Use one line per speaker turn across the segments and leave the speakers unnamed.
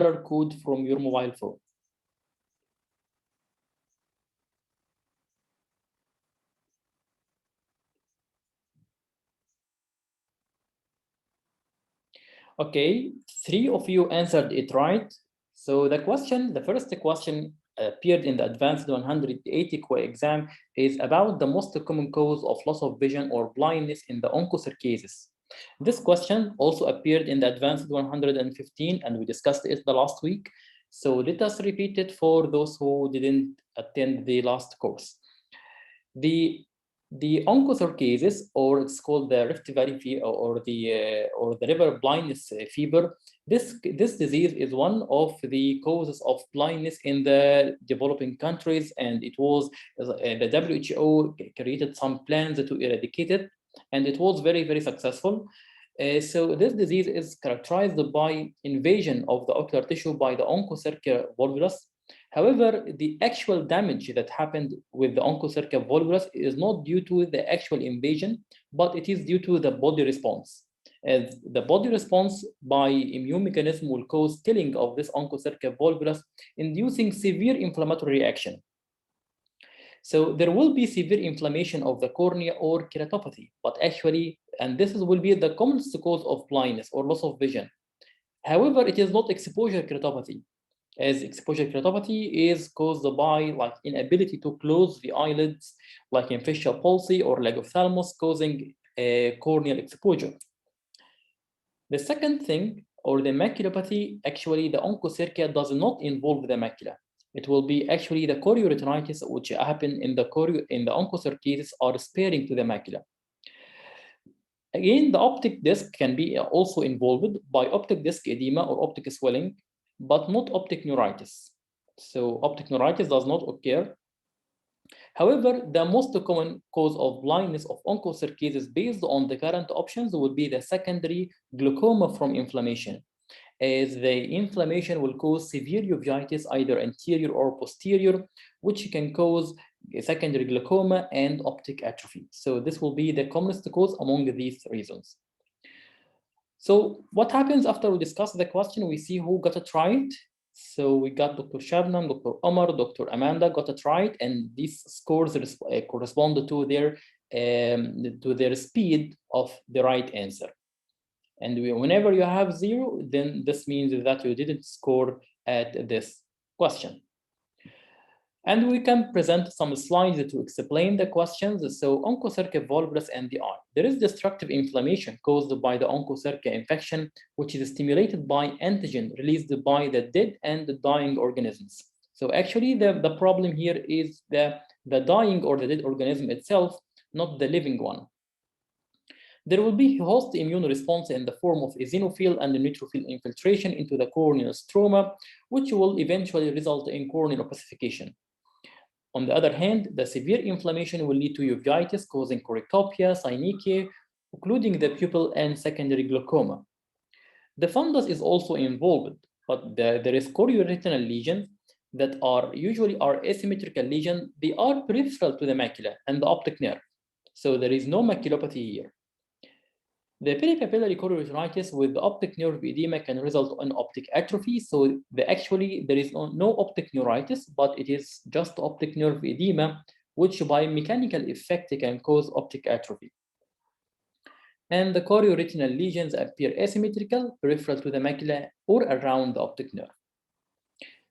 error code from your mobile phone. Okay, 3 of you answered it right. So the first question appeared in the advanced 180 exam is about the most common cause of loss of vision or blindness in the onchocerciasis. This question also appeared in the advanced 115 and we discussed it the last week. So let us repeat it for those who didn't attend the last course. The onchocerciasis, or it's called the Rift Valley fever, or the river blindness fever. This disease is one of the causes of blindness in the developing countries, and it was the WHO created some plans to eradicate it, and it was very, very successful. So this disease is characterized by invasion of the ocular tissue by the onchocercia volvulus. However, the actual damage that happened with the onchocercia volvulus is not due to the actual invasion, but it is due to the body response. As the body response by immune mechanism will cause killing of this onchocercia volvulus, inducing severe inflammatory reaction. So there will be severe inflammation of the cornea or keratopathy, but actually, and this will be the commonest cause of blindness or loss of vision. However, it is not exposure keratopathy, as exposure keratopathy is caused by like inability to close the eyelids, like in facial palsy or leg ophthalmos, causing a corneal exposure. The second thing, or the maculopathy, actually the onchocercia does not involve the macula. It will be actually the chorioretinitis, which happen in the onchocerciasis, are sparing to the macula. Again, the optic disc can be also involved by optic disc edema or optic swelling, but not optic neuritis. So optic neuritis does not occur. However, the most common cause of blindness of onchocerciasis based on the current options would be the secondary glaucoma from inflammation, as the inflammation will cause severe uveitis, either anterior or posterior, which can cause secondary glaucoma and optic atrophy. So this will be the commonest cause among these reasons. So what happens after we discuss the question? We see who got it right. So we got Dr. Shabnam, Dr. Omar, Dr. Amanda got it right, and these scores correspond to their speed of the right answer. And whenever you have 0, then this means that you didn't score at this question. And we can present some slides to explain the questions. So onchocercia volvulus and the eye. There is destructive inflammation caused by the onchocercia infection, which is stimulated by antigen released by the dead and the dying organisms. So actually the problem here is the dying or the dead organism itself, not the living one. There will be host immune response in the form of eosinophil and neutrophil infiltration into the corneal stroma, which will eventually result in corneal opacification. On the other hand, the severe inflammation will lead to uveitis, causing choroidopia, synechiae, including the pupil and secondary glaucoma. The fundus is also involved, but there is chorioretinal lesions that are usually asymmetrical lesions. They are peripheral to the macula and the optic nerve. So there is no maculopathy here. The peripapillary chorioretinitis with the optic nerve edema can result in optic atrophy. So there is no optic neuritis, but it is just optic nerve edema, which by mechanical effect can cause optic atrophy. And the chorioretinal lesions appear asymmetrical, peripheral to the macula, or around the optic nerve.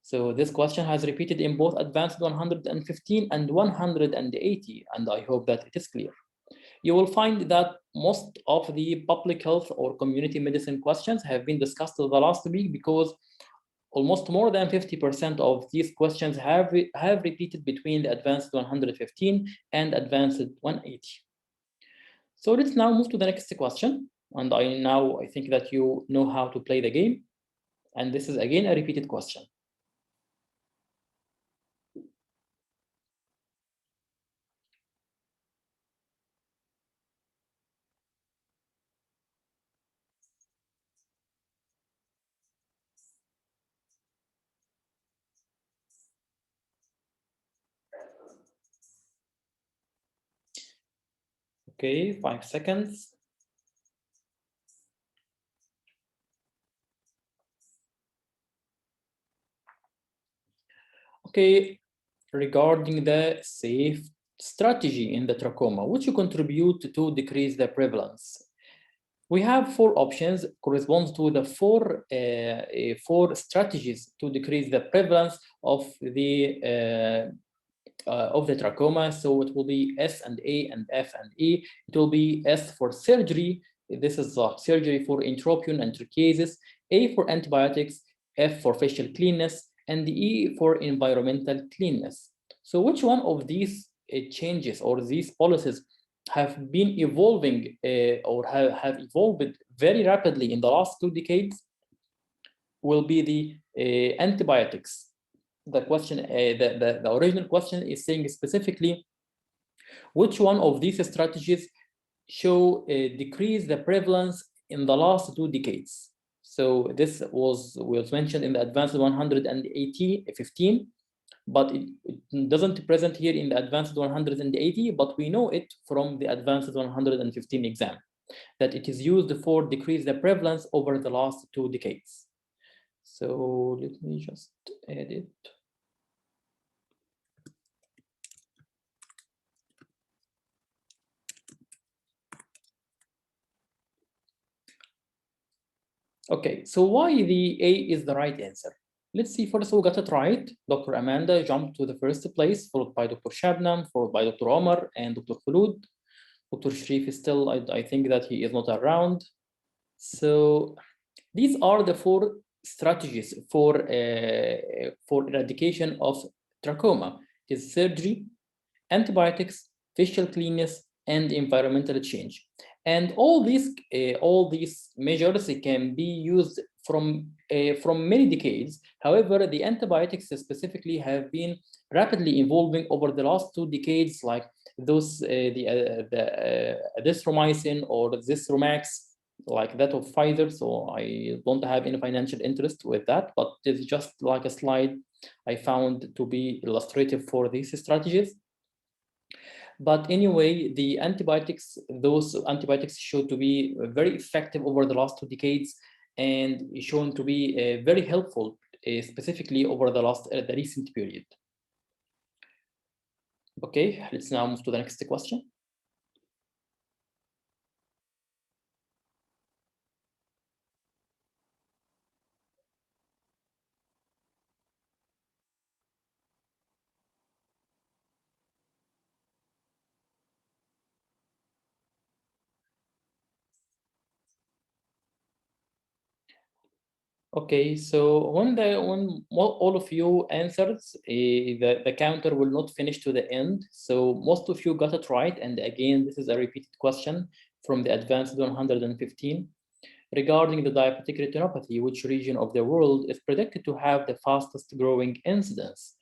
So this question has repeated in both advanced 115 and 180, and I hope that it is clear. You will find that most of the public health or community medicine questions have been discussed the last week, because almost more than 50% of these questions have repeated between the advanced 115 and advanced 180. So let's now move to the next question. And I think that you know how to play the game. And this is again a repeated question. Okay, 5 seconds. Okay, regarding the safe strategy in the trachoma, which contribute to decrease the prevalence. We have four options corresponds to the four strategies to decrease the prevalence of the trachoma. So it will be S and A and F and E. It will be S for surgery. This is surgery for entropion and trichiasis. A for antibiotics, F for facial cleanness, and E for environmental cleanness. So which one of these changes or these policies have been evolving or have evolved very rapidly in the last 2 decades? Will be the antibiotics. The question, the original question is saying specifically which one of these strategies show decrease the prevalence in the last 2 decades. So this was mentioned in the advanced 115, but it doesn't present here in the advanced 180, but we know it from the advanced 115 exam, that it is used for decrease the prevalence over the last 2 decades. So let me just edit. Okay, so why the A is the right answer? Let's see, first we got it right. Dr. Amanda jumped to the first place, followed by Dr. Shabnam, followed by Dr. Omar and Dr. Khulud. Dr. Sharif is still, I think that he is not around. So these are the four strategies for eradication of trachoma. It is surgery, antibiotics, facial cleanness, and environmental change. And all these measures can be used from many decades. However, the antibiotics specifically have been rapidly evolving over the last 2 decades, like those the azithromycin or zithromax, like that of Pfizer. So I don't have any financial interest with that, but it's just like a slide I found to be illustrative for these strategies. But anyway, the antibiotics, those antibiotics show to be very effective over the last 2 decades and shown to be very helpful, specifically over the recent period. Okay, let's now move to the next question. Okay, so when all of you answers, the counter will not finish to the end. So most of you got it right. And again, this is a repeated question from the advanced 115 regarding the diabetic retinopathy. Which region of the world is predicted to have the fastest growing incidence?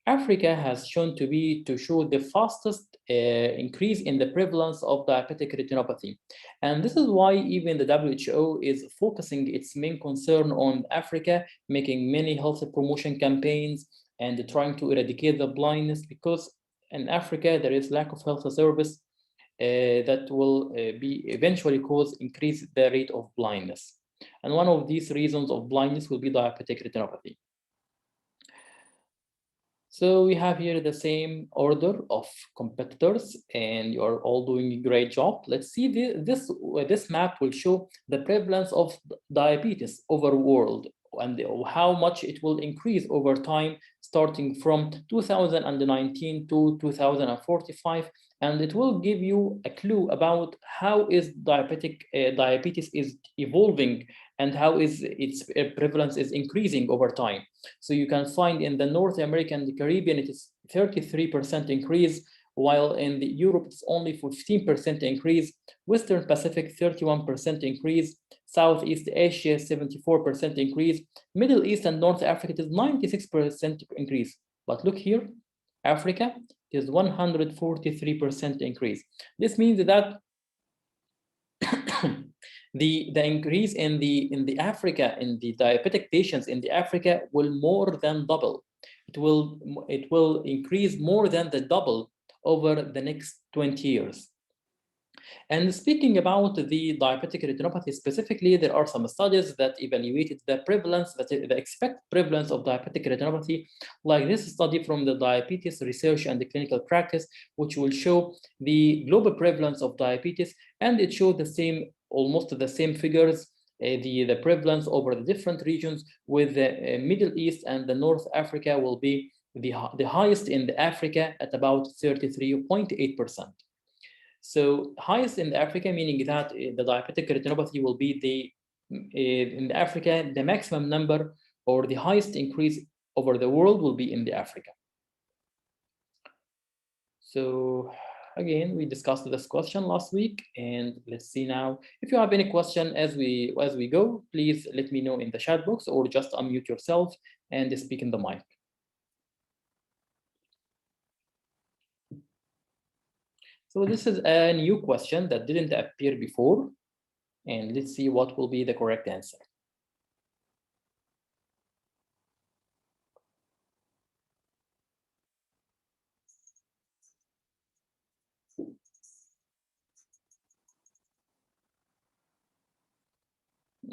Africa has shown to show the fastest increase in the prevalence of diabetic retinopathy. And this is why even the WHO is focusing its main concern on Africa, making many health promotion campaigns and trying to eradicate the blindness, because in Africa there is lack of health service that will be eventually increase the rate of blindness. And one of these reasons of blindness will be diabetic retinopathy. So we have here the same order of competitors, and you are all doing a great job. Let's see, this map will show the prevalence of diabetes over world and how much it will increase over time, starting from 2019 to 2045. And it will give you a clue about how is diabetes is evolving and how is its prevalence is increasing over time. So you can find in the North American and the Caribbean, it is 33% increase, while in the Europe, it's only 15% increase, Western Pacific, 31% increase, Southeast Asia, 74% increase, Middle East and North Africa, it is 96% increase. But look here, Africa is 143% increase. This means that the increase in the Africa, in the diabetic patients in the Africa will more than double. It will increase more than the double over the next 20 years. And speaking about the diabetic retinopathy specifically, there are some studies that evaluated the prevalence, the expected prevalence of diabetic retinopathy, like this study from the Diabetes Research and the Clinical Practice, which will show the global prevalence of diabetes, and it showed the same, almost the same figures, the prevalence over the different regions, with the Middle East and the North Africa will be the highest in the Africa at about 33.8%. So highest in Africa, meaning that the diabetic retinopathy will be in Africa, the maximum number or the highest increase over the world will be in the Africa. So again, we discussed this question last week, and let's see now. If you have any question as we go, please let me know in the chat box or just unmute yourself and speak in the mic. So this is a new question that didn't appear before, and let's see what will be the correct answer.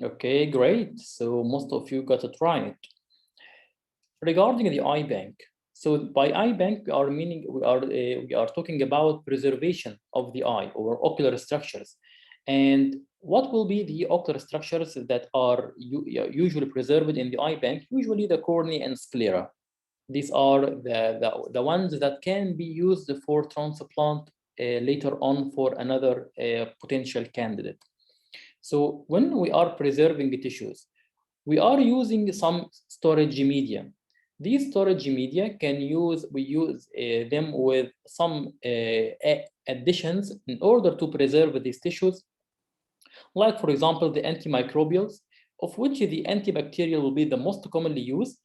Okay, great. So most of you got it right. Regarding the eye bank, so by eye bank we are talking about preservation of the eye or ocular structures. And what will be the ocular structures that are usually preserved in the eye bank? Usually the cornea and sclera. These are the ones that can be used for transplant later on for another potential candidate. So when we are preserving the tissues, we are using some storage media. These storage media we use them with some additions in order to preserve these tissues, like for example the antimicrobials, of which the antibacterial will be the most commonly used.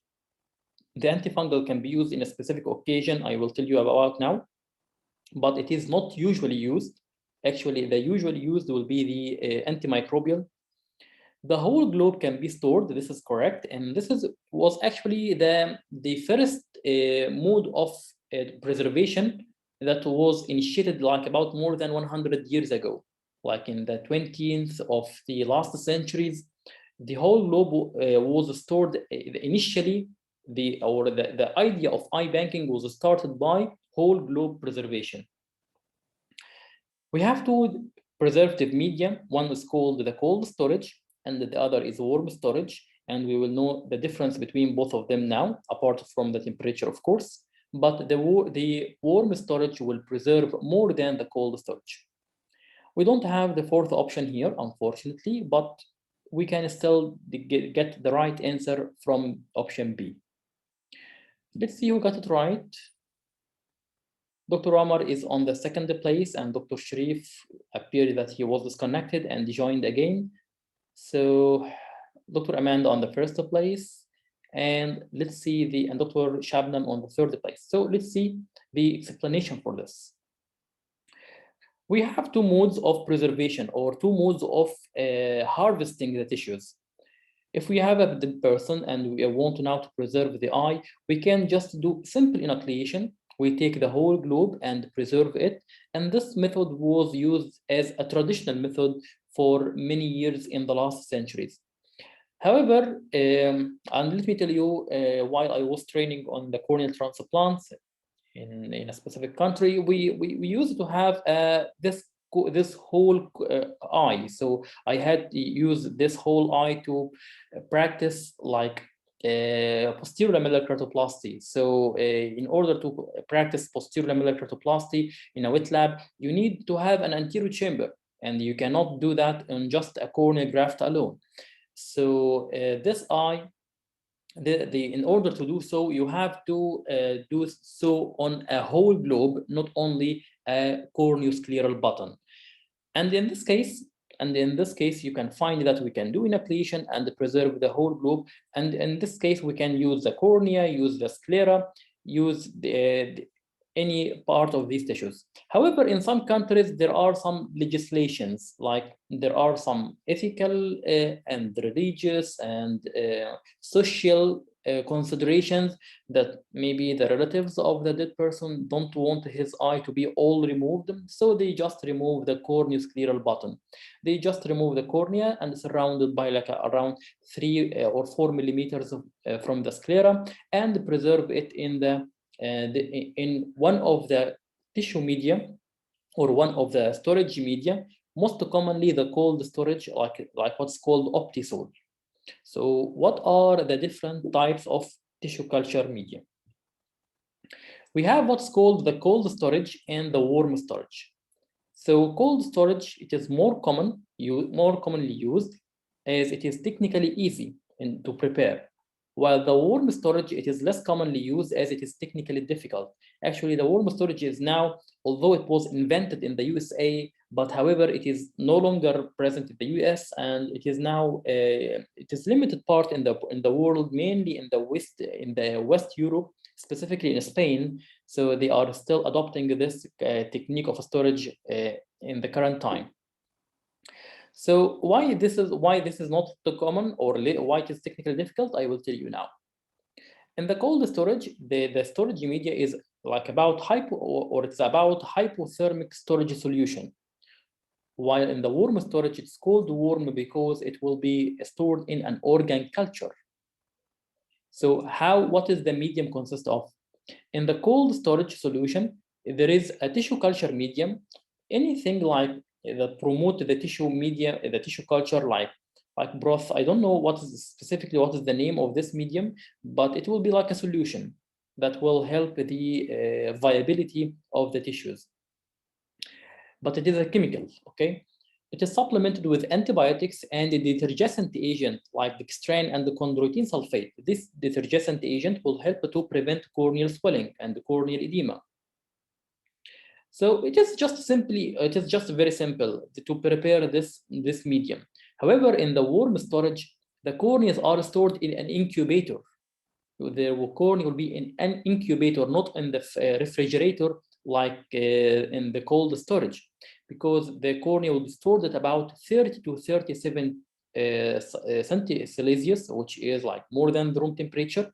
The antifungal can be used in a specific occasion I will tell you about now, but it is not usually used. Actually, the usually used will be the antimicrobial. The whole globe can be stored, this is correct, and this was actually the first mode of preservation that was initiated like about more than 100 years ago, like in the 20th of the last centuries. The whole globe was stored initially. The idea of eye banking was started by whole globe preservation. We have two preservative medium. One is called the cold storage, and the other is warm storage. And we will know the difference between both of them now, apart from the temperature, of course. But the warm storage will preserve more than the cold storage. We don't have the fourth option here, unfortunately, but we can still get the right answer from option B. Let's see who got it right. Dr. Omar is on the second place, and Dr. Sharif appeared that he was disconnected and joined again. So Dr. Amanda on the first place, and let's see and Dr. Shabnam on the third place. So let's see the explanation for this. We have two modes of preservation or two modes of harvesting the tissues. If we have a dead person and we want now to preserve the eye, we can just do simple enucleation. We take the whole globe and preserve it. And this method was used as a traditional method for many years in the last centuries. However, and let me tell you, while I was training on the corneal transplants in a specific country, we used to have this whole eye. So I had to use this whole eye to practice like posterior lamellar keratoplasty. So in order to practice posterior lamellar keratoplasty in a wet lab, you need to have an anterior chamber, and you cannot do that on just a corneal graft alone. So this eye, in order to do so, you have to do so on a whole globe, not only a corneoscleral button. And in this case, you can find that we can do enucleation and preserve the whole globe. And in this case, we can use the cornea, use the sclera, use any part of these tissues. However, in some countries, there are some legislations, like there are some ethical and religious and social considerations that maybe the relatives of the dead person don't want his eye to be all removed, so they just remove the corneoscleral button. They just remove the cornea and surrounded by like around 3 or 4 millimeters from the sclera, and preserve it in in one of the tissue media or one of the storage media, most commonly the cold storage, like what's called optisol. So what are the different types of tissue culture media? We have what's called the cold storage and the warm storage. So cold storage, it is more commonly used, as it is technically easy to prepare. While the warm storage, it is less commonly used, as it is technically difficult. Actually, the warm storage is now, although it was invented in the USA, but however, it is no longer present in the US, and it is now it is limited part in the world, mainly in the West Europe, specifically in Spain. So they are still adopting this technique of storage in the current time. So why this is not too common, or why it is technically difficult, I will tell you now. In the cold storage, the storage media is like about it's about hypothermic storage solution. While in the warm storage, it's called warm because it will be stored in an organ culture. So what is the medium consist of? In the cold storage solution, there is a tissue culture medium, anything like that promote the tissue media, the tissue culture, like broth. I don't know what is the name of this medium, but it will be like a solution that will help the viability of the tissues. But it is a chemical, okay? It is supplemented with antibiotics and a detergent agent like dextran and the chondroitin sulfate. This detergent agent will help to prevent corneal swelling and corneal edema. So it is just very simple to prepare this medium. However, in the warm storage, the corneas are stored in an incubator. The cornea will be in an incubator, not in the refrigerator like in the cold storage, because the cornea will be stored at about 30 to 37 Celsius, which is like more than the room temperature,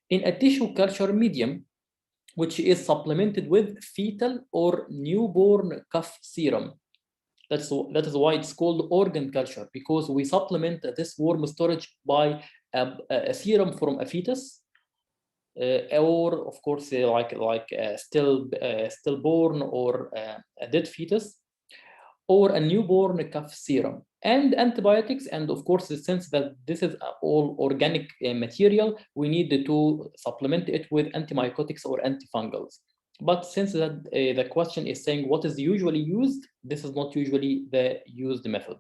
in a tissue culture medium, which is supplemented with fetal or newborn cough serum. That is why it's called organ culture, because we supplement this warm storage by a serum from a fetus, or of course stillborn or a dead fetus, or a newborn cough serum, and antibiotics. And of course, since that this is all organic material, we need to supplement it with antimycotics or antifungals. But since that the question is saying what is usually used, this is not usually the used method.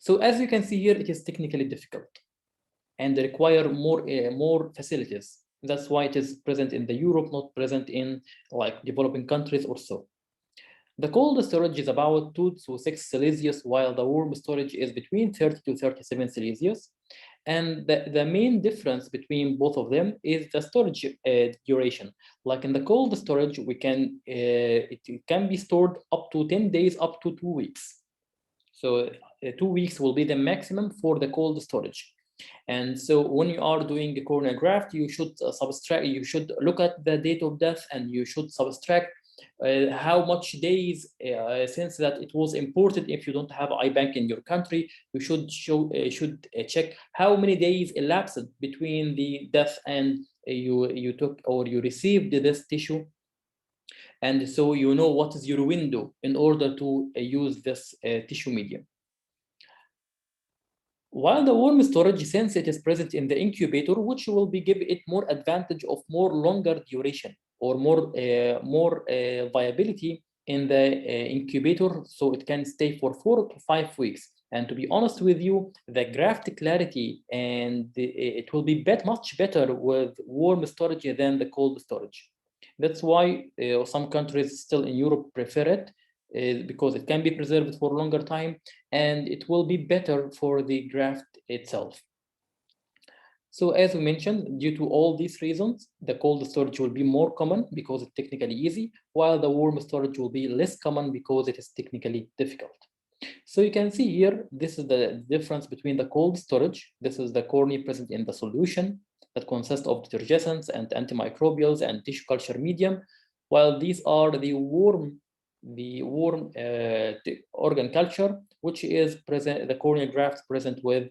So as you can see here, it is technically difficult and require more facilities. That's why it is present in the Europe, not present in like developing countries or so. The cold storage is about 2 to 6 Celsius, while the warm storage is between 30 to 37 Celsius. And the main difference between both of them is the storage duration. Like in the cold storage, it can be stored up to 10 days, up to 2 weeks. So 2 weeks will be the maximum for the cold storage. And so when you are doing a cornea graft, you should you should look at the date of death, and you should subtract how much days since that it was imported. If you don't have eye bank in your country, you should check how many days elapsed between the death and you took or you received this tissue. And so you know what is your window in order to use this tissue medium. While the warm storage, since it is present in the incubator, which will give it more advantage of more longer duration or more viability in the incubator, so it can stay for 4 to 5 weeks. And to be honest with you, the graft clarity and it will be much better with warm storage than the cold storage. That's why some countries still in Europe prefer it, because it can be preserved for a longer time and it will be better for the graft itself. So as we mentioned, due to all these reasons, the cold storage will be more common because it's technically easy, while the warm storage will be less common because it is technically difficult. So you can see here, this is the difference between the cold storage. This is the cornea present in the solution that consists of detergents and antimicrobials and tissue culture medium, while these are the warm organ culture, which is present, the corneal grafts present with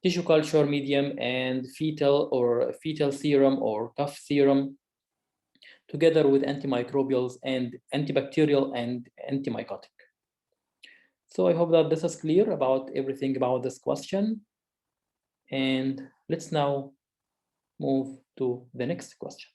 tissue culture medium and fetal serum or cough serum, together with antimicrobials and antibacterial and antimycotic. So I hope that this is clear about everything about this question. And let's now move to the next question.